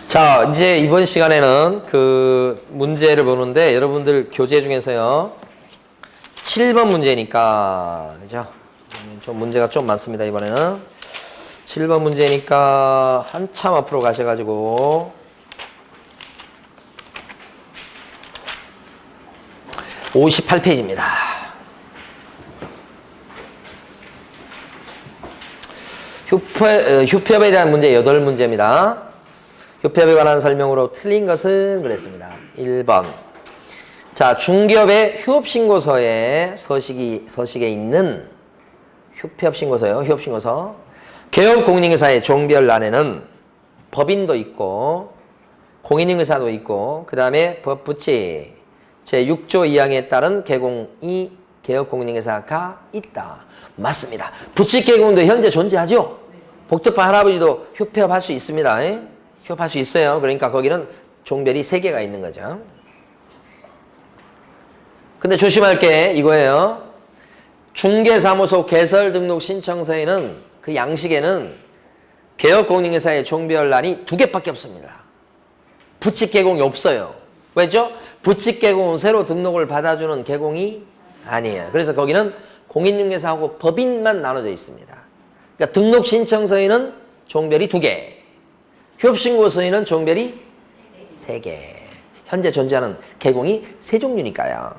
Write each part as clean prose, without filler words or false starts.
자, 이제 이번 시간에는 그 문제를 보는데 여러분들 교재 중에서요. 7번 문제니까, 그죠? 좀 문제가 좀 많습니다, 이번에는. 7번 문제니까 한참 앞으로 가셔가지고 58페이지입니다. 휴폐업에 대한 문제 8문제입니다. 휴폐업에 관한 설명으로 틀린 것은 그랬습니다. 1번. 자, 중개업의 휴업신고서에 서식에 있는 휴폐업신고서요. 휴업신고서. 개업공인중개사의 종별란에는 법인도 있고 공인중개사도 있고 그 다음에 법부치 제6조 2항에 따른 개공이 개업공인중개사가 있다. 맞습니다. 부칙개공도 현재 존재하죠? 복덕파 할아버지도 휴폐업 할 수 있습니다. 휴업할 수 있어요. 그러니까 거기는 종별이 3개가 있는 거죠. 근데 조심할 게 이거예요. 중개사무소 개설등록신청서에는 그 양식에는 개업공인중개사의 종별란이 2개밖에 없습니다. 부칙개공이 없어요. 왜죠? 부칙개공은 새로 등록을 받아주는 개공이 아니에요. 그래서 거기는 공인중개사하고 법인만 나눠져 있습니다. 그러니까 등록신청서에는 종별이 2개, 휴업신고서에는 종별이 3개. 현재 존재하는 개공이 3종류니까요.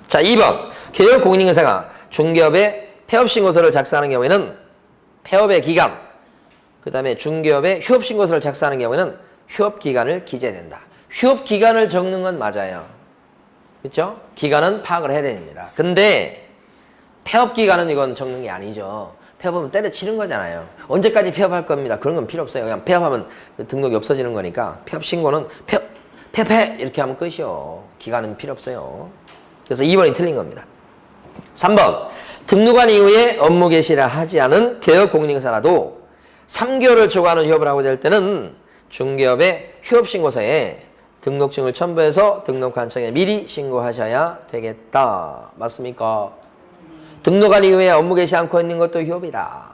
자, 2번. 개업공인중개사가 중개업의 폐업신고서를 작성하는 경우에는 폐업의 기간, 그 다음에 중개업의 휴업신고서를 작성하는 경우에는 휴업기간을 기재된다. 휴업기간을 적는 건 맞아요. 그렇죠? 기간은 파악을 해야 됩니다. 근데 폐업기간은 이건 적는 게 아니죠. 폐업하면 때려치는 거잖아요. 언제까지 폐업할 겁니다. 그런 건 필요 없어요. 그냥 폐업하면 등록이 없어지는 거니까 폐업신고는 폐업 이렇게 하면 끝이요. 기간은 필요 없어요. 그래서 2번이 틀린 겁니다. 3번. 등록한 이후에 업무 개시를 하지 않은 개업공인중개사라도 3개월을 초과하는 휴업을 하고자 할 때는 중개업의 휴업신고서에 등록증을 첨부해서 등록관청에 미리 신고하셔야 되겠다. 맞습니까? 등록한 이후에 업무 개시 않고 있는 것도 휴업이다.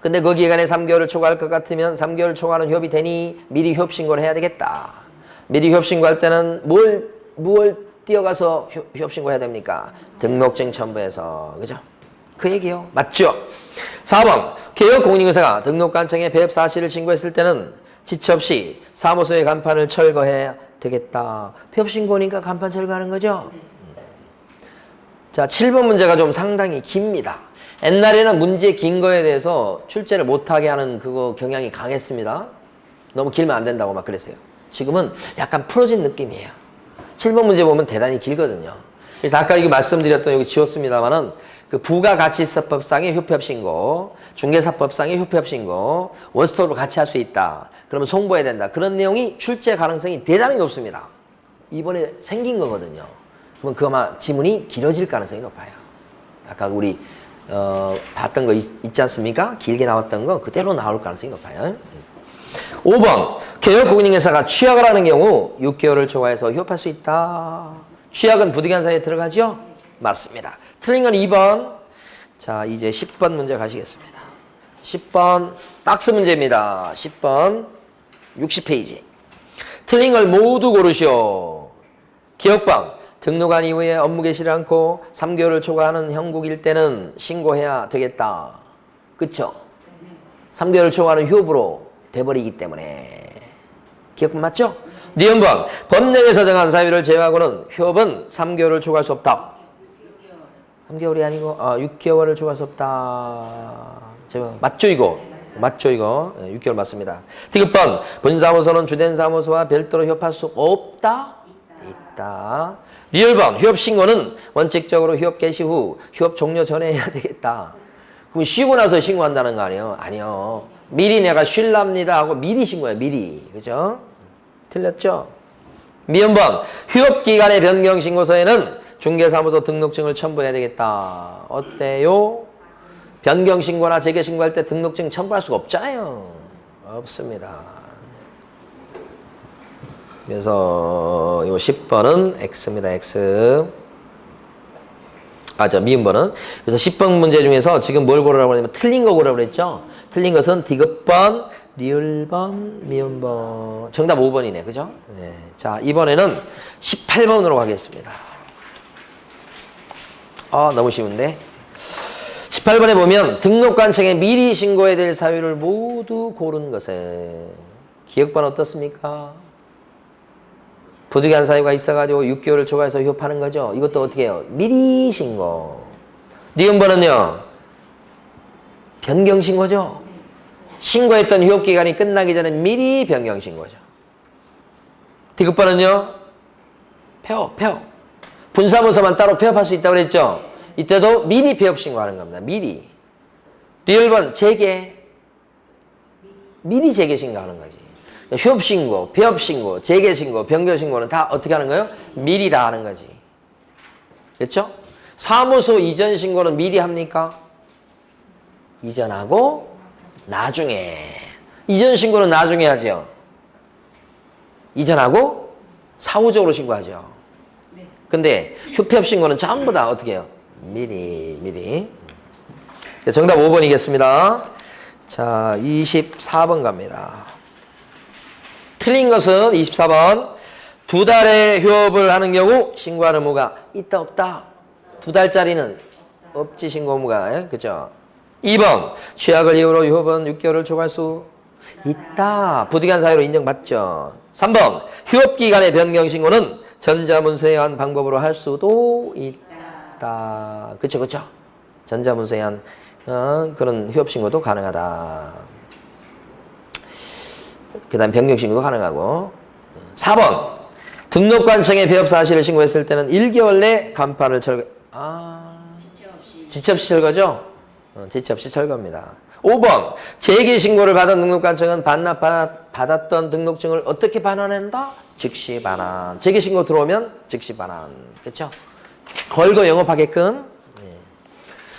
근데 그 기간에 3개월을 초과할 것 같으면 3개월 초과하는 휴업이 되니 미리 휴업신고를 해야 되겠다. 미리 휴업신고할 때는 뭘 뛰어가서 휴업신고해야 됩니까? 등록증 첨부해서. 그죠? 그 얘기요. 맞죠? 4번. 개업공인중개사가 등록관청에 배업 사실을 신고했을 때는 지체 없이 사무소의 간판을 철거해야 되겠다. 폐업신고니까 간판 철거하는 거죠? 자, 7번 문제가 좀 상당히 깁니다. 옛날에는 문제 긴 거에 대해서 출제를 못하게 하는 그거 경향이 강했습니다. 너무 길면 안 된다고 막 그랬어요. 지금은 약간 풀어진 느낌이에요. 7번 문제 보면 대단히 길거든요. 그래서 아까 이거 말씀드렸던 여기 지웠습니다만은 그 부가가치세법상의 휴폐업신고, 중개사법상의 휴폐업신고, 원스톱으로 같이 할 수 있다. 그러면 송부해야 된다. 그런 내용이 출제 가능성이 대단히 높습니다. 이번에 생긴 거거든요. 그러면 그 아마 지문이 길어질 가능성이 높아요. 아까 우리 봤던 거 있지 않습니까? 길게 나왔던 거 그대로 나올 가능성이 높아요. 5번. 개업공인중개사가 취약을 하는 경우 6개월을 초과해서 휴업할 수 있다. 취약은 부득이한 사유에 들어가죠? 맞습니다. 틀린 건 2번. 자, 이제 10번 문제 가시겠습니다. 10번 박스 문제입니다. 10번 60페이지. 틀린 걸 모두 고르시오. 기억방. 등록한 이후에 업무 개시를 않고 3개월을 초과하는 형국일 때는 신고해야 되겠다. 그쵸? 3개월을 초과하는 휴업으로 돼버리기 때문에. 기억방 맞죠? 니은번. 법령에서 정한 사유를 제외하고는 휴업은 3개월을 초과할 수 없다. 3개월이 아니고 6개월을 초과할 수 없다. 맞죠 이거? 맞죠 이거? 6개월 맞습니다. 디귿번. 본사무소는 주된 사무소와 별도로 휴업할 수 없다? 있다. 리을번. 휴업신고는 원칙적으로 휴업 개시 후 휴업 종료 전에 해야 되겠다. 그럼 쉬고 나서 신고한다는 거 아니에요? 아니요. 미리 내가 쉴랍니다 하고 미리 신고해요. 미리. 그죠? 틀렸죠? 미음번. 휴업기간의 변경신고서에는 중개사무소 등록증을 첨부해야 되겠다. 어때요? 변경신고나 재개신고할 때 등록증 첨부할 수가 없잖아요. 없습니다. 그래서 요 10번은 X입니다. X. 미음번은. 그래서 10번 문제 중에서 지금 뭘 고르라고 하냐면 틀린 거 고르라고 그랬죠? 틀린 것은 디귿번, 리을번, 미음번. 정답 5번이네. 그죠? 네. 자, 이번에는 18번으로 가겠습니다. 너무 쉬운데. 18번에 보면 등록관청에 미리 신고해야 될 사유를 모두 고른 것은 기억번 어떻습니까? 부득이한 사유가 있어가지고 6개월을 초과해서 휴업하는 거죠. 이것도 어떻게 해요? 미리 신고. 니은번은요? 변경신고죠. 신고했던 휴업기간이 끝나기 전에 미리 변경신고죠. 디귿번은요? 폐업. 분사무소만 따로 폐업할 수 있다고 그랬죠? 이때도 미리 폐업 신고하는 겁니다. 미리. 리을번 재개. 미리 재개 신고하는 거지. 휴업 신고, 폐업 신고, 재개 신고, 변경 신고는 다 어떻게 하는 거예요? 미리 다 하는 거지. 그렇죠? 사무소 이전 신고는 미리 합니까? 이전하고 나중에. 이전 신고는 나중에 하죠. 이전하고 사후적으로 신고하죠. 근데 휴폐업 신고는 전부 다 어떻게 해요? 미리. 정답 5번이겠습니다. 자, 24번 갑니다. 틀린 것은 24번. 2달에 휴업을 하는 경우 신고하는 의무가 있다 없다. 2달짜리는 없지 신고 의무가. 그죠? 2번. 취약을 이유로 휴업은 6개월을 초과할 수 있다. 부득이한 사유로 인정받죠. 3번. 휴업기간의 변경 신고는 전자문서에 의한 방법으로 할 수도 있다. 그쵸. 전자문서에 의한 그런 휴업 신고도 가능하다. 그 다음 변경 신고도 가능하고. 4번. 등록관청에 폐업 사실을 신고했을 때는 1개월 내 간판을 철거. 지체 없이 철거죠? 지체 없이 철거입니다. 5번. 재개 신고를 받은 등록관청은 반납받았던 등록증을 어떻게 반환한다? 즉시 반환. 재개 신고 들어오면 즉시 반환. 그렇죠? 걸고 영업하게끔.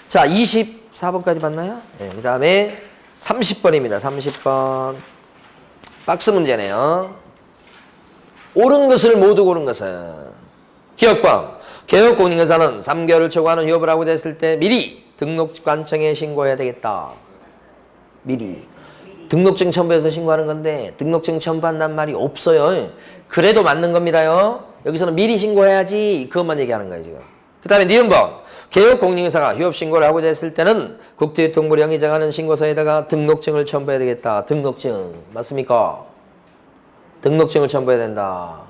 자, 24번까지 봤나요? 그 다음에 30번입니다. 30번. 박스 문제네요. 옳은 것을 모두 고른 것은 기억번. 개업공인회사는 3개월을 초과하는 휴업을 하고자 했을 때 미리 등록관청에 신고해야 되겠다. 미리. 등록증 첨부해서 신고하는 건데 등록증 첨부한다는 말이 없어요. 그래도 맞는 겁니다요. 여기서는 미리 신고해야지. 그것만 얘기하는 거예요, 지금. 그 다음에 니은번. 개업공인회사가 휴업 신고를 하고자 했을 때는 국토교통부령이 정하는 신고서에다가 등록증을 첨부해야 되겠다. 등록증. 맞습니까? 등록증을 첨부해야 된다.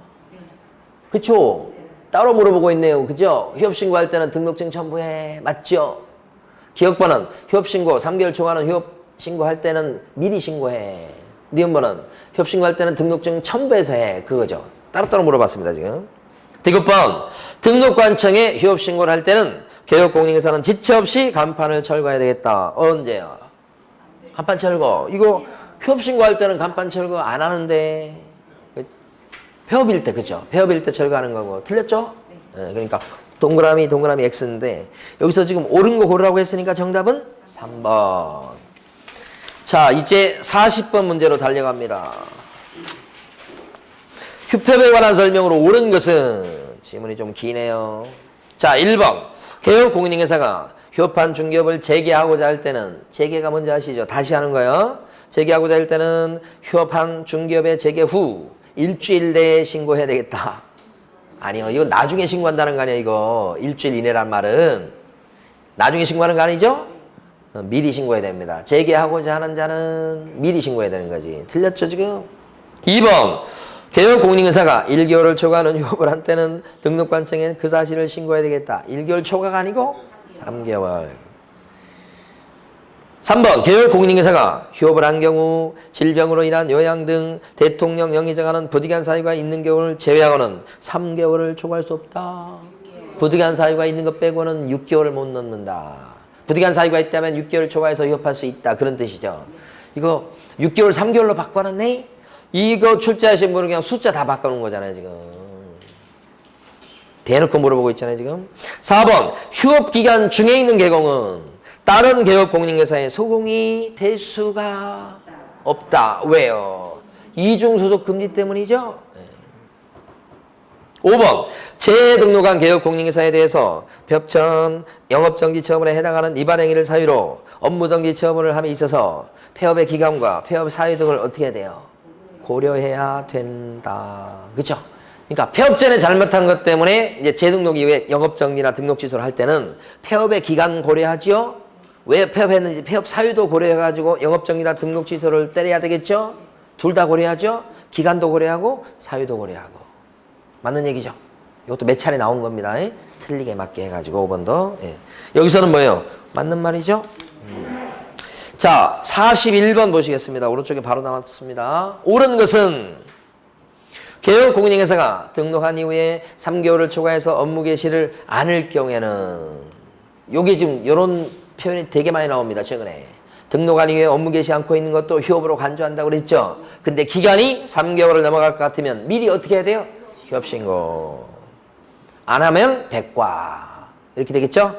그쵸? 따로 물어보고 있네요. 그죠? 휴업 신고할 때는 등록증 첨부해. 맞죠? 기억번은 휴업 신고 3개월 초과하는 휴업 신고할 때는 미리 신고해. 니은번은 휴업 신고할 때는 등록증 첨부해서 해. 그거죠. 따로따로 물어봤습니다, 지금. 디귿번. 등록관청에 휴업 신고를 할 때는 개업공인회사는 지체 없이 간판을 철거해야 되겠다. 언제요? 간판 철거. 이거 휴업 신고할 때는 간판 철거 안 하는데 폐업일 때, 그죠? 폐업일 때 철거하는 거고. 틀렸죠? 네, 그러니까 동그라미 X인데 여기서 지금 옳은 거 고르라고 했으니까 정답은 3번. 자, 이제 40번 문제로 달려갑니다. 휴폐업에 관한 설명으로 옳은 것은 지문이 좀 기네요. 자, 1번. 개업공인회사가 휴업한 중개업을 재개하고자 할 때는 재개가 뭔지 아시죠? 다시 하는 거예요. 재개하고자 할 때는 휴업한 중개업의 재개 후 일주일 내에 신고해야 되겠다. 아니요. 이거 나중에 신고한다는 거 아니에요. 이거 일주일 이내란 말은. 나중에 신고하는 거 아니죠? 미리 신고해야 됩니다. 재개하고자 하는 자는 미리 신고해야 되는 거지. 틀렸죠 지금? 2번. 개업공인회사가 1개월을 초과하는 휴업을 한 때는 등록관청에 그 사실을 신고해야 되겠다. 1개월 초과가 아니고 3개월. 3번. 개업공인회사가 휴업을 한 경우 질병으로 인한 요양 등 대통령령이 정하는 부득이한 사유가 있는 경우를 제외하고는 3개월을 초과할 수 없다. 부득이한 사유가 있는 것 빼고는 6개월을 못 넣는다. 부득이한 사유가 있다면 6개월 초과해서 휴업할 수 있다. 그런 뜻이죠. 이거 6개월 3개월로 바꿔놨네? 이거 출제하신 분은 그냥 숫자 다 바꿔놓은 거잖아요, 지금. 대놓고 물어보고 있잖아요, 지금. 4번. 휴업기간 중에 있는 개공은 다른 개업공인회사에 소공이 될 수가 없다. 왜요? 이중소속 금지 때문이죠? 5번. 재등록한 개업공인회사에 대해서 벽천 영업정지 처분에 해당하는 위반 행위를 사유로 업무정지 처분을 함에 있어서 폐업의 기간과 폐업 사유 등을 어떻게 해야 돼요? 고려해야 된다. 그렇죠? 그러니까 폐업 전에 잘못한 것 때문에 이제 재등록 이후에 영업정지나 등록 취소를 할 때는 폐업의 기간 고려하지요? 왜 폐업했는지 폐업 사유도 고려해가지고 영업정지나 등록 취소를 때려야 되겠죠? 둘 다 고려하죠? 기간도 고려하고 사유도 고려하고. 맞는 얘기죠? 이것도 몇 차례 나온 겁니다. 틀리게 맞게 해가지고 5번도. 예. 여기서는 뭐예요? 맞는 말이죠? 자, 41번 보시겠습니다. 오른쪽에 바로 나왔습니다. 옳은 것은 개업공인중개사가 등록한 이후에 3개월을 초과해서 업무 개시를 않을 경우에는 요게 지금 이런 표현이 되게 많이 나옵니다. 최근에. 등록한 이후에 업무 개시 않고 있는 것도 휴업으로 간주한다고 그랬죠. 근데 기간이 3개월을 넘어갈 것 같으면 미리 어떻게 해야 돼요? 휴업신고. 안 하면 백과. 이렇게 되겠죠?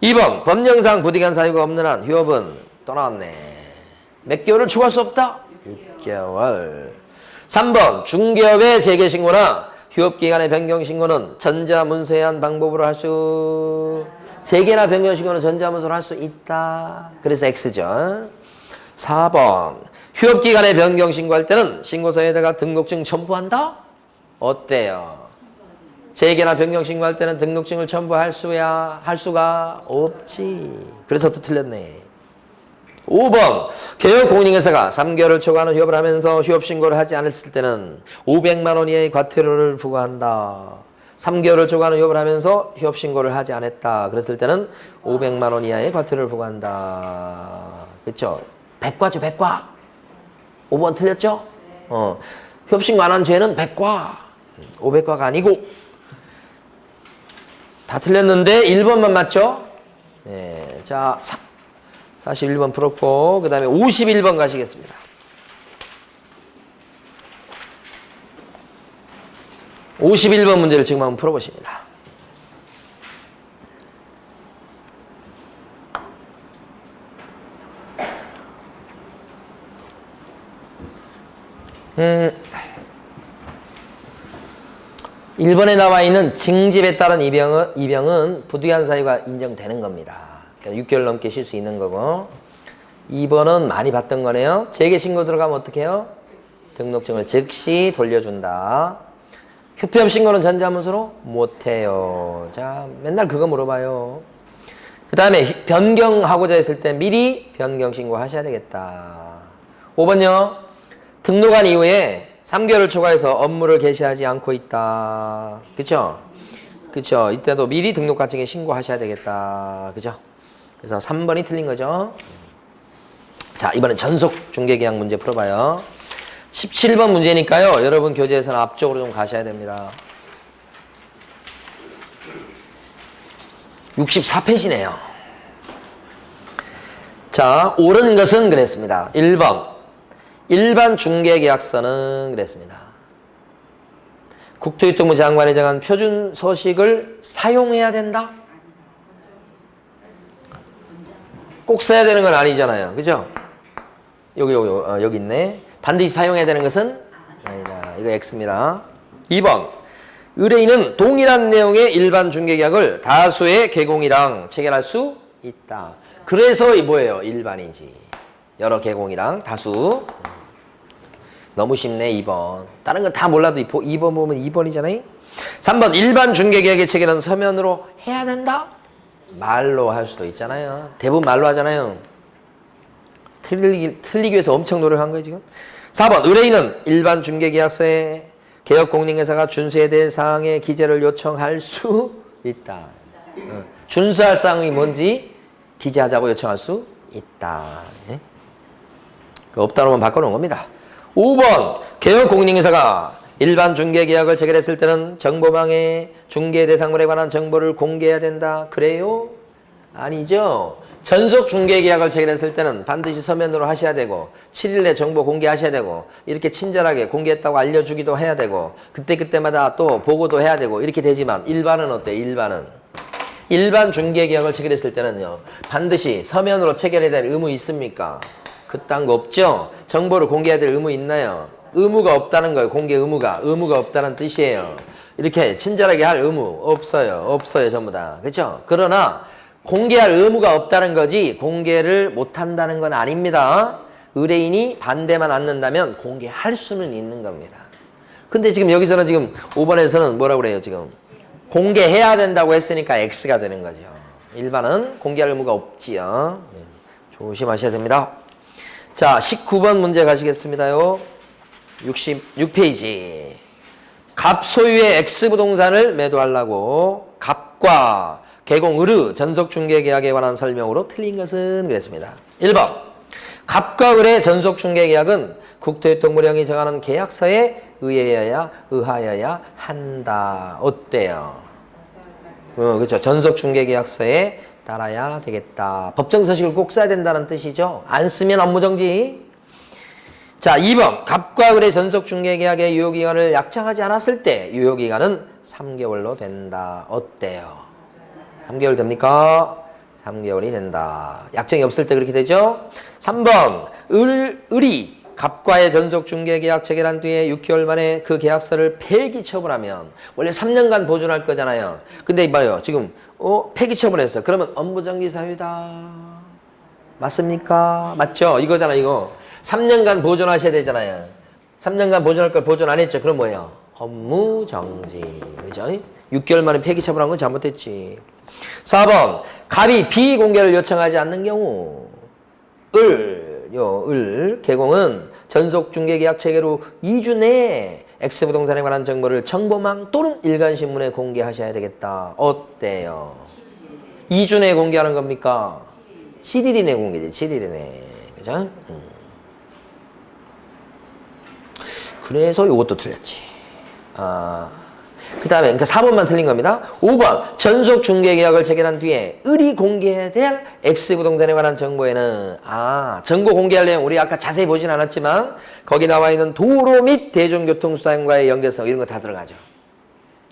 2번 법령상 부득이한 사유가 없는 한 휴업은 또 나왔네. 몇 개월을 초과할 수 없다? 6개월. 3번 중개업의 재개신고나 휴업기간의 변경신고는 전자문서한 방법으로 할 수 재개나 변경신고는 전자문서로 할 수 있다. 그래서 X죠. 4번 휴업기간의 변경신고할 때는 신고서에다가 등록증 첨부한다? 어때요? 재개나 변경 신고할 때는 등록증을 첨부할 수가 없지. 그래서 또 틀렸네. 5번 개업공인중개사가 3개월을 초과하는 휴업을 하면서 휴업 신고를 하지 않았을 때는 500만 원 이하의 과태료를 부과한다. 3개월을 초과하는 휴업을 하면서 휴업 신고를 하지 않았다. 그랬을 때는 500만 원 이하의 과태료를 부과한다. 그렇죠? 백과죠, 백과. 5번 틀렸죠? 휴업 신고 안 한 죄는 백과. 500과가 아니고. 다 틀렸는데 1번만 맞죠? 네, 자 41번 풀었고 그 다음에 51번 가시겠습니다. (51번) 문제를 지금 한번 풀어보십니다. (1번에) 나와 있는 징집에 따른 입영은 부득이한 사유가 인정되는 겁니다. 그러니까 6개월 넘게 쉴 수 있는 거고. 2번은 많이 봤던 거네요. 재개신고 들어가면 어떻게 해요? 등록증을 즉시 돌려준다. 휴폐업 신고는 전자문서로 못해요. 자, 맨날 그거 물어봐요. 그 다음에 변경하고자 했을 때 미리 변경 신고하셔야 되겠다. 5번요. 등록한 이후에 3개월을 초과해서 업무를 개시하지 않고 있다. 그쵸? 그쵸? 이때도 미리 등록가증에 신고하셔야 되겠다. 그죠? 그래서 3번이 틀린 거죠. 자, 이번엔 전속 중개계약 문제 풀어봐요. 17번 문제니까요. 여러분 교재에서는 앞쪽으로 좀 가셔야 됩니다. 64페이지네요. 자, 옳은 것은 그랬습니다. 1번. 일반 중개계약서는 그랬습니다. 국토유통부 장관이 정한 표준 서식을 사용해야 된다? 꼭 써야 되는 건 아니잖아요. 그죠? 여기 있네. 반드시 사용해야 되는 것은 아니다. 이거 X입니다. 2번. 의뢰인은 동일한 내용의 일반 중개계약을 다수의 개공이랑 체결할 수 있다. 그래서 뭐예요? 일반이지. 여러 개공이랑 다수. 너무 쉽네. 2번. 다른 건 다 몰라도 2번 보면 2번이잖아요. 3번. 일반 중개계약의 체결은 서면으로 해야 된다? 말로 할 수도 있잖아요. 대부분 말로 하잖아요. 틀리기 위해서 엄청 노력한 거예요 지금. 4번. 의뢰인은 일반 중개계약서에 개업공인중개사가 준수해야 될 사항의 기재를 요청할 수 있다. 준수할 사항이 뭔지 기재하자고 요청할 수 있다. 예? 없다로만 바꿔놓은 겁니다. 5번. 개업공인중개사가 일반 중개계약을 체결했을 때는 정보망에 중개 대상물에 관한 정보를 공개해야 된다. 그래요? 아니죠. 전속 중개계약을 체결했을 때는 반드시 서면으로 하셔야 되고 7일 내 정보 공개하셔야 되고 이렇게 친절하게 공개했다고 알려주기도 해야 되고 그때마다 또 보고도 해야 되고 이렇게 되지만 일반은 어때요? 일반 중개계약을 체결했을 때는요. 반드시 서면으로 체결해야 될 의무 있습니까? 그딴 거 없죠? 정보를 공개해야 될 의무 있나요? 의무가 없다는 거예요. 공개 의무가 없다는 뜻이에요. 이렇게 친절하게 할 의무 없어요. 전부 다. 그렇죠? 그러나 공개할 의무가 없다는 거지 공개를 못한다는 건 아닙니다. 의뢰인이 반대만 않는다면 공개할 수는 있는 겁니다. 근데 지금 여기서는 지금 5번에서는 뭐라고 그래요 지금? 공개해야 된다고 했으니까 X가 되는 거죠. 일반은 공개할 의무가 없지요. 조심하셔야 됩니다. 자, 19번 문제 가시겠습니다요. 66페이지. 갑 소유의 X부동산을 매도하려고 갑과 개공 을의 전속중개계약에 관한 설명으로 틀린 것은 그랬습니다. 1번. 갑과 을의 전속중개계약은 국토교통부령이 정하는 계약서에 의하여야 한다. 어때요? 그렇죠. 전속중개계약서에 따라야 되겠다. 법정서식을 꼭 써야 된다는 뜻이죠. 안 쓰면 업무정지. 자, 2번. 갑과 을의 전속중개계약의 유효기간을 약정하지 않았을 때 유효기간은 3개월로 된다. 어때요? 3개월 됩니까? 3개월이 된다. 약정이 없을 때 그렇게 되죠. 3번. 을이 갑과의 전속중개계약 체결한 뒤에 6개월 만에 그 계약서를 폐기 처분하면 원래 3년간 보존할 거잖아요. 근데 이봐요. 지금 폐기 처분했어. 그러면 업무정지 사유다. 맞습니까? 맞죠? 이거잖아 이거. 3년간 보존하셔야 되잖아요. 3년간 보존할 걸 보존 안 했죠. 그럼 뭐예요? 업무정지. 그죠? 6개월 만에 폐기 처분한 건 잘못했지. 4번. 갑이 비공개를 요청하지 않는 경우 개공은 전속중개계약 체결 후 2주 내에 X부동산에 관한 정보를 정보망 또는 일간신문에 공개하셔야 되겠다. 어때요? 2주 내에 공개하는 겁니까? 7일 이내 공개지. 7일 이내. 그죠? 그래서 이것도 틀렸지. 그 다음에 그러니까 4번만 틀린 겁니다. 5번. 전속중개계약을 체결한 뒤에 을이 공개해야 될 X부동산에 관한 정보에는 정보 공개할 내용 우리 아까 자세히 보진 않았지만 거기 나와 있는 도로 및 대중교통수단과의 연계성 이런 거 다 들어가죠.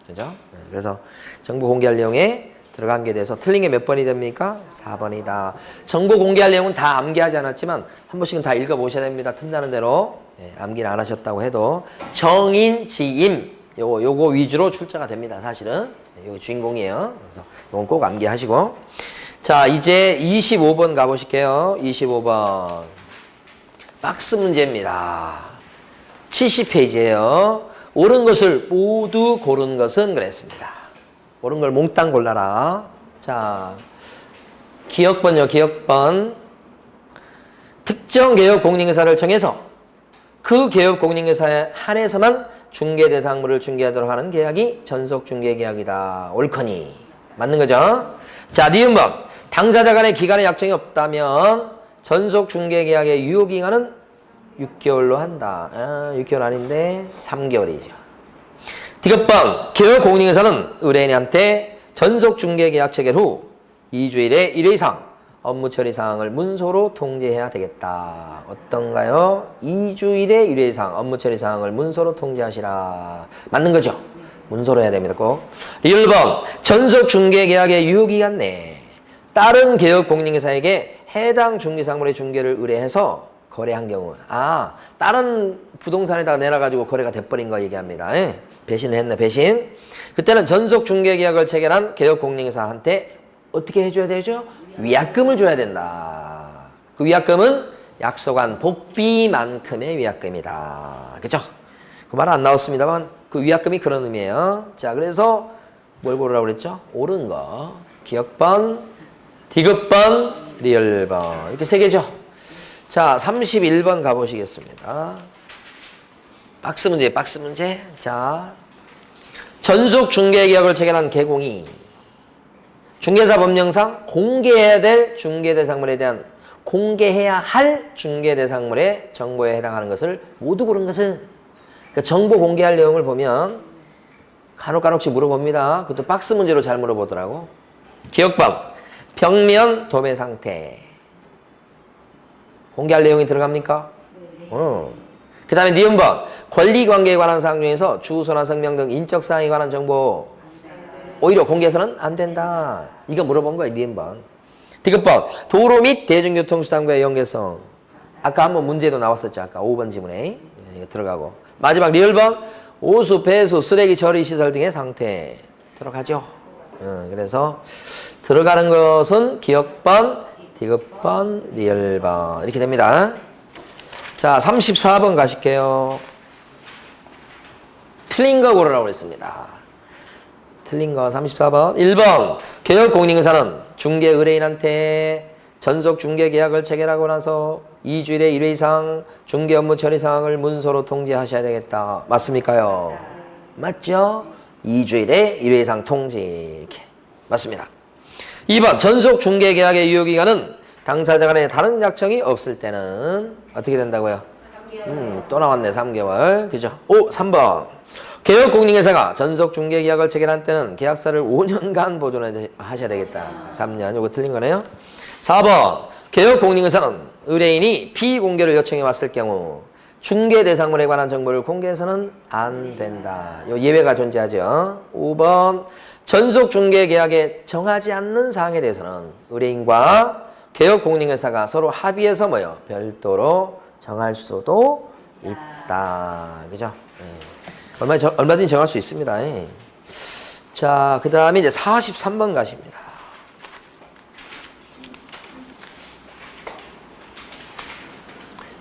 그죠? 그래서 정보 공개할 내용에 들어간 게 돼서 틀린 게 몇 번이 됩니까? 4번이다. 정보 공개할 내용은 다 암기하지 않았지만 한 번씩은 다 읽어보셔야 됩니다. 틈나는 대로. 암기를 안 하셨다고 해도 정인, 지임 요거 위주로 출제가 됩니다. 사실은 요거 주인공이에요. 그래서 요건 꼭 암기하시고. 자, 이제 25번 가보실게요. 25번 박스 문제입니다. 70페이지예요. 옳은 것을 모두 고른 것은 그랬습니다. 옳은 걸 몽땅 골라라. 자, 기억번요. 기억번. 특정 개업 공인회사를 정해서 그 개업 공인회사에 한해서만 중개 대상물을 중개하도록 하는 계약이 전속중개계약이다. 옳거니. 맞는 거죠? 자, 니은번. 당사자 간의 기간의 약정이 없다면 전속중개계약의 유효기간은 6개월로 한다. 6개월 아닌데 3개월이죠. 디귿번. 개업공인회사는 의뢰인한테 전속중개계약 체결 후 2주일에 1회 이상 업무 처리 사항을 문서로 통지해야 되겠다. 어떤가요? 2주일에 1회 이상 업무 처리 사항을 문서로 통지하시라. 맞는 거죠? 문서로 해야 됩니다. 꼭. 1번. 전속중개계약의 유효기간 내에 다른 개업공인회사에게 해당 중개사물의 중개를 의뢰해서 거래한 경우 다른 부동산에다가 내놔가지고 거래가 돼버린 거 얘기합니다. 배신을 했네. 배신. 그때는 전속중개계약을 체결한 개업공인회사한테 어떻게 해줘야 되죠? 위약금을 줘야 된다. 그 위약금은 약속한 복비만큼의 위약금이다. 그죠? 그 말은 안 나왔습니다만 그 위약금이 그런 의미예요. 자, 그래서 뭘 고르라고 그랬죠? 옳은 거. 기억번, 디귿번, 리얼번. 이렇게 세 개죠? 자, 31번 가보시겠습니다. 박스 문제, 박스 문제. 자, 전속중개계약을 체결한 개공이 중개사 법령상 공개해야 될 중개대상물에 대한 공개해야 할 중개대상물의 정보에 해당하는 것을 모두 고른 것은 그러니까 정보 공개할 내용을 보면 간혹간혹씩 물어봅니다. 그것도 박스 문제로 잘 물어보더라고. 기억번. 벽면 도매 상태. 공개할 내용이 들어갑니까? 그 다음에 니은번. 권리관계에 관한 사항 중에서 주소나 성명 등 인적사항에 관한 정보 오히려 공개해서는 안 된다. 이거 물어본 거예요. 니은번. 디귿번. 도로 및 대중교통수단과의 연계성. 아까 한번 문제도 나왔었죠. 아까 5번 지문에. 이거 들어가고. 마지막 리얼번. 오수, 배수, 쓰레기 처리 시설 등의 상태. 들어가죠. 그래서 들어가는 것은 기억번, 디귿번, 리을번 이렇게 됩니다. 자, 34번 가실게요. 틀린 거 고르라고 했습니다. 틀린 거 34번. 1번 개혁공인중개사는 중개 의뢰인한테 전속 중개 계약을 체결하고 나서 2주일에 1회 이상 중개 업무 처리 사항을 문서로 통지하셔야 되겠다. 맞습니까요? 맞죠? 2주일에 1회 이상 통지. 이렇게. 맞습니다. 2번 전속 중개 계약의 유효기간은 당사자 간에 다른 약정이 없을 때는 어떻게 된다고요? 3개월. 또 나왔네. 3개월. 그죠? 3번 개혁공인중개사가 전속 중개 계약을 체결한 때는 계약서를 5년간 보존하셔야 되겠다. 3년. 이거 틀린 거네요. 4번 개혁공인중개사는 의뢰인이 피공개를 요청해 왔을 경우 중개 대상물에 관한 정보를 공개해서는 안 된다. 요 예외가 존재하죠. 5번 전속 중개 계약에 정하지 않는 사항에 대해서는 의뢰인과 개혁공인중개사가 서로 합의해서 뭐요? 별도로 정할 수도 있다. 그죠? 얼마든지 정할 수 있습니다. 자, 그 다음에 이제 43번 가십니다.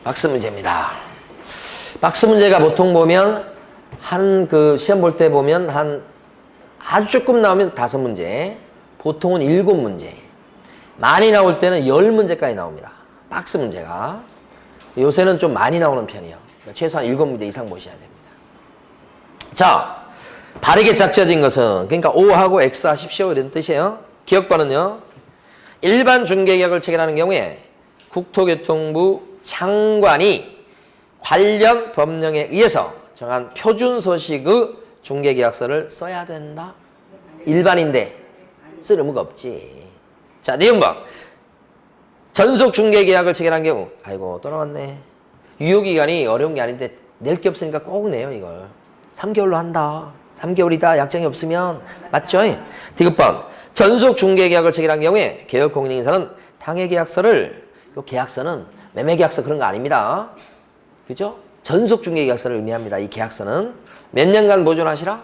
박스 문제입니다. 박스 문제가 보통 보면 시험 볼 때 보면 아주 조금 나오면 5문제, 보통은 7문제, 많이 나올 때는 10문제까지 나옵니다. 박스 문제가. 요새는 좀 많이 나오는 편이에요. 그러니까 최소한 7문제 이상 보셔야 됩니다. 자, 바르게 짝지어진 것은 그러니까 O하고 X 하십시오 이런 뜻이에요. 기억번은요. 일반 중개계약을 체결하는 경우에 국토교통부 장관이 관련 법령에 의해서 정한 표준 서식의 중개계약서를 써야 된다. 일반인데 쓸 의무가 없지. 자, 니은번 전속 중개계약을 체결한 경우 아이고 또 나왔네. 유효기간이 어려운 게 아닌데 낼 게 없으니까 꼭 내요 이걸. 3개월로 한다. 3개월이다. 약정이 없으면. 맞죠? 디귿번 전속 중개계약을 체결한 경우에 개혁공인중개사는 당해계약서를 요 계약서는 매매계약서 그런 거 아닙니다. 그죠? 전속 중개계약서를 의미합니다. 이 계약서는 몇 년간 보존하시라?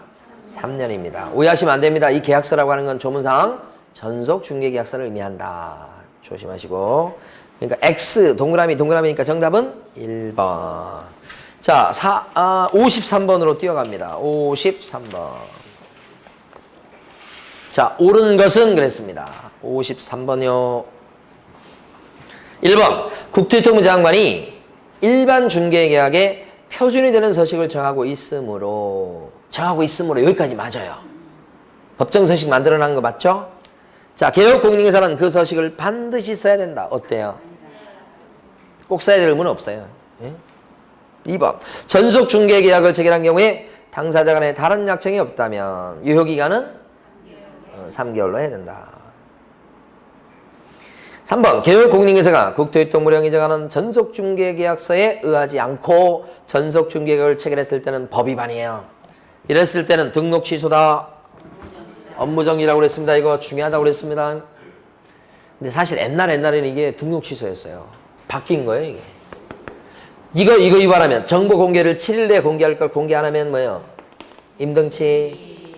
3년입니다. 오해하시면 안 됩니다. 이 계약서라고 하는 건 조문상 전속 중개계약서를 의미한다. 조심하시고. 그러니까 X 동그라미니까 정답은 1번. 자, 53번으로 뛰어갑니다. 53번. 자, 옳은 것은 그랬습니다. 53번이요. 1번 국토교통부 장관이 일반 중개계약에 표준이 되는 서식을 정하고 있으므로 여기까지 맞아요. 법정 서식 만들어낸 거 맞죠? 자, 개혁공인중개사는 그 서식을 반드시 써야 된다. 어때요? 꼭 써야 될 의무는 없어요. 2번 전속 중개계약을 체결한 경우에 당사자 간에 다른 약정이 없다면 유효기간은 3개월로 해야 된다. 3번 개혁공인중개사가 국토교통부령이 정하는 전속중개계약서에 의하지 않고 전속중개계약을 체결했을 때는 법 위반이에요. 이랬을 때는 등록 취소다. 업무정지라고 그랬습니다. 이거 중요하다고 그랬습니다. 근데 사실 옛날에는 이게 등록 취소였어요. 바뀐 거예요 이게. 이거 위반하면 정보 공개를 7일 내에 공개할 걸 공개 안 하면 뭐예요? 임등치.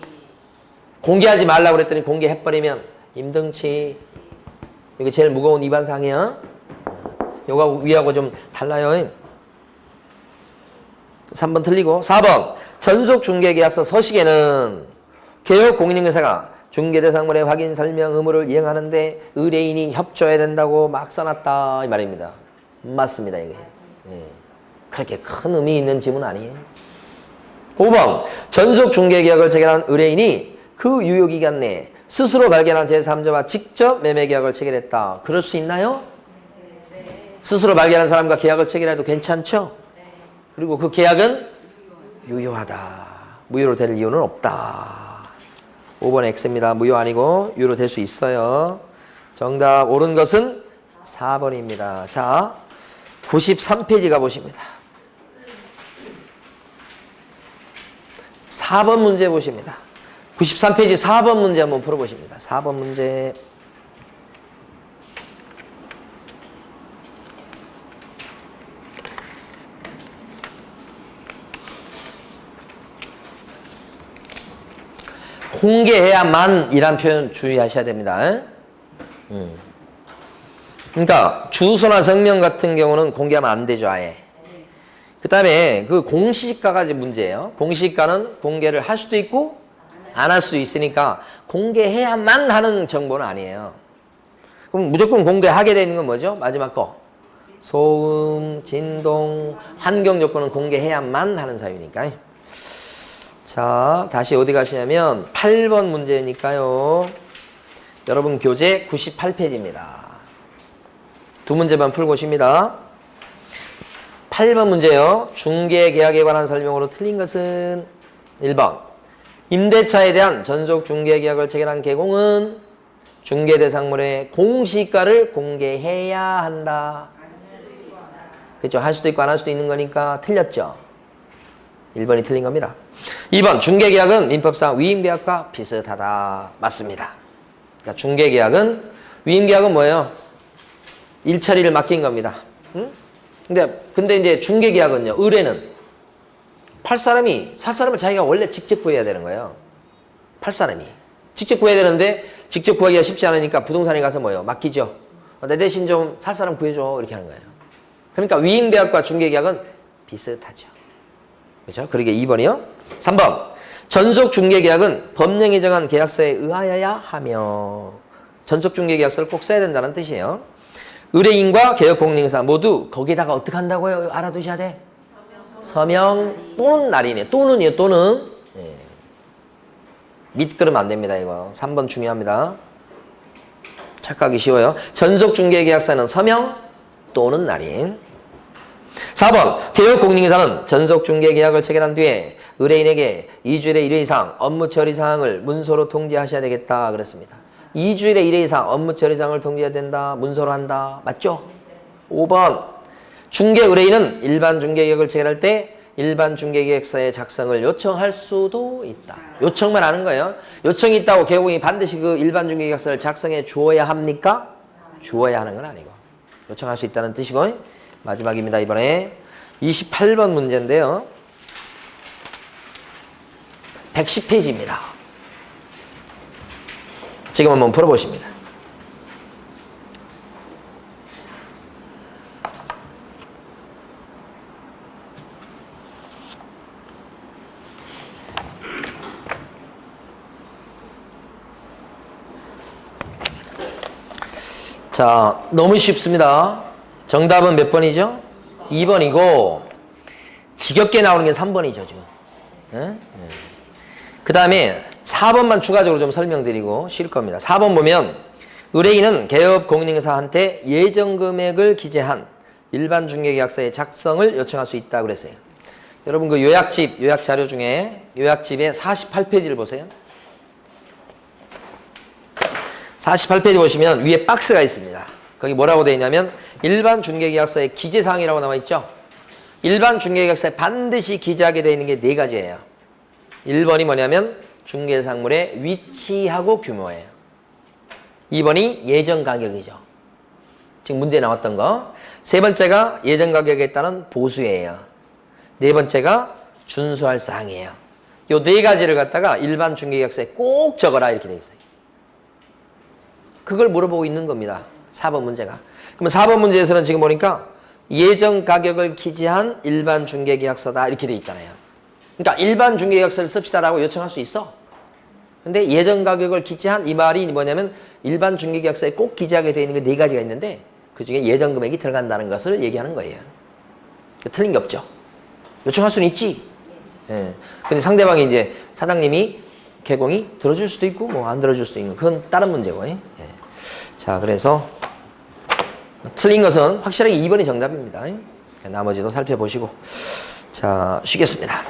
공개하지 말라고 그랬더니 공개해버리면 임등치. 이게 제일 무거운 위반 사항이야. 요거 위하고 좀 달라요. 3번 틀리고. 4번 전속중개계약서 서식에는 개혁공인중개사가 중개대상물의 확인 설명 의무를 이행하는데 의뢰인이 협조해야 된다고 막 써놨다 이 말입니다. 맞습니다 이게. 그렇게 큰 의미 있는 지문 아니에요. 5번 전속중개계약을 체결한 의뢰인이 그 유효기간 내에 스스로 발견한 제3자와 직접 매매계약을 체결했다. 그럴 수 있나요? 네. 스스로 발견한 사람과 계약을 체결해도 괜찮죠? 네. 그리고 그 계약은 유효하다. 무효로 될 이유는 없다. 5번 X입니다. 무효 아니고 유효로 될 수 있어요. 정답 옳은 것은 4번입니다. 자, 93페이지 가보십니다. 4번 문제 보십니다. 93페이지 4번 문제 한번 풀어보십니다. 4번 문제. 공개해야만 이란 표현 주의하셔야 됩니다. 그러니까 주소나 성명 같은 경우는 공개하면 안 되죠, 아예. 그 다음에 그 공시지가가 이제 문제예요. 공시지가는 공개를 할 수도 있고 안 할 수도 있으니까 공개해야만 하는 정보는 아니에요. 그럼 무조건 공개하게 되는 건 뭐죠? 마지막 거. 소음, 진동, 환경 조건은 공개해야만 하는 사유니까. 자, 다시 어디 가시냐면 8번 문제니까요. 여러분 교재 98페이지입니다. 두 문제만 풀고 오십니다. 8번 문제요. 중개계약에 관한 설명으로 틀린 것은 1번. 임대차에 대한 전속 중개계약을 체결한 개공은 중개대상물의 공시가를 공개해야 한다. 그렇죠. 할 수도 있고 안 할 수도 있는 거니까 틀렸죠. 1번이 틀린 겁니다. 2번. 중개계약은 민법상 위임계약과 비슷하다. 맞습니다. 그러니까 중개계약은 위임계약은 뭐예요? 일처리를 맡긴 겁니다. 응? 근데 이제 중개계약은요. 의뢰는 팔 사람이 살 사람을 자기가 원래 직접 구해야 되는 거예요. 팔 사람이 직접 구해야 되는데 직접 구하기가 쉽지 않으니까 부동산에 가서 뭐예요? 맡기죠. 내 대신 좀 살 사람 구해줘 이렇게 하는 거예요. 그러니까 위임계약과 중개계약은 비슷하죠. 그렇죠? 그러게 2번이요. 3번. 전속 중개계약은 법령이 정한 계약서에 의하여야 하며 전속 중개계약서를 꼭 써야 된다는 뜻이에요. 의뢰인과 개업공인인사 모두 거기다가 어떻게 한다고요? 알아두셔야 돼. 서명 또는 날이네. 또는이에요. 또는. 네. 밑그르면 안 됩니다. 이거. 3번 중요합니다. 착각하기 쉬워요. 전속 중개계약서는 서명 또는 날인. 4번. 개업공인인사는 전속 중개계약을 체결한 뒤에 의뢰인에게 2주일에 1회 이상 업무 처리 사항을 문서로 통지하셔야 되겠다 그랬습니다. 2주일에 1회 이상 업무 처리 사항을 통지해야 된다. 문서로 한다. 맞죠? 5번. 중개 의뢰인은 일반 중개계약을 체결할 때 일반 중개계약서의 작성을 요청할 수도 있다. 요청만 하는 거예요. 요청이 있다고 개업공인이 반드시 그 일반 중개계약서를 작성해 주어야 합니까? 주어야 하는 건 아니고 요청할 수 있다는 뜻이고. 마지막입니다. 이번에 28번 문제인데요. 110페이지입니다. 지금 한번 풀어보십니다. 자, 너무 쉽습니다. 정답은 몇 번이죠? 2번이고 지겹게 나오는 게 3번이죠 지금. 그 다음에 4번만 추가적으로 좀 설명드리고 쉴 겁니다. 4번 보면 의뢰인은 개업공인인사한테 예정금액을 기재한 일반 중개계약서의 작성을 요청할 수 있다고 그랬어요. 여러분 그 요약 자료 중에 요약집의 48페이지를 보세요. 48페이지 보시면 위에 박스가 있습니다. 거기 뭐라고 되어 있냐면 일반 중개계약서의 기재사항이라고 나와 있죠. 일반 중개계약서에 반드시 기재하게 되어 있는 게 4가지예요. 1번이 뭐냐면 중개상물의 위치하고 규모예요. 2번이 예정가격이죠. 지금 문제에 나왔던 거. 3번째가 예정가격에 따른 보수예요. 4번째가 준수할 사항이에요. 요 4가지를 갖다가 일반 중개계약서에 꼭 적어라 이렇게 돼 있어요. 그걸 물어보고 있는 겁니다. 4번 문제가. 그러면 4번 문제에서는 지금 보니까 예정 가격을 기재한 일반 중개계약서다 이렇게 돼 있잖아요. 그러니까 일반 중개계약서를 씁시다라고 요청할 수 있어. 근데 예정 가격을 기재한 이 말이 뭐냐면 일반 중개계약서에 꼭 기재하게 되어 있는 게 4가지가 있는데 그중에 예정 금액이 들어간다는 것을 얘기하는 거예요. 틀린 게 없죠. 요청할 수는 있지. 예. 근데 상대방이 이제 사장님이 개공이 들어줄 수도 있고 뭐 안 들어줄 수도 있는 그건 다른 문제고. 예. 자, 그래서 틀린 것은 확실하게 2번이 정답입니다. 나머지도 살펴보시고. 자, 쉬겠습니다.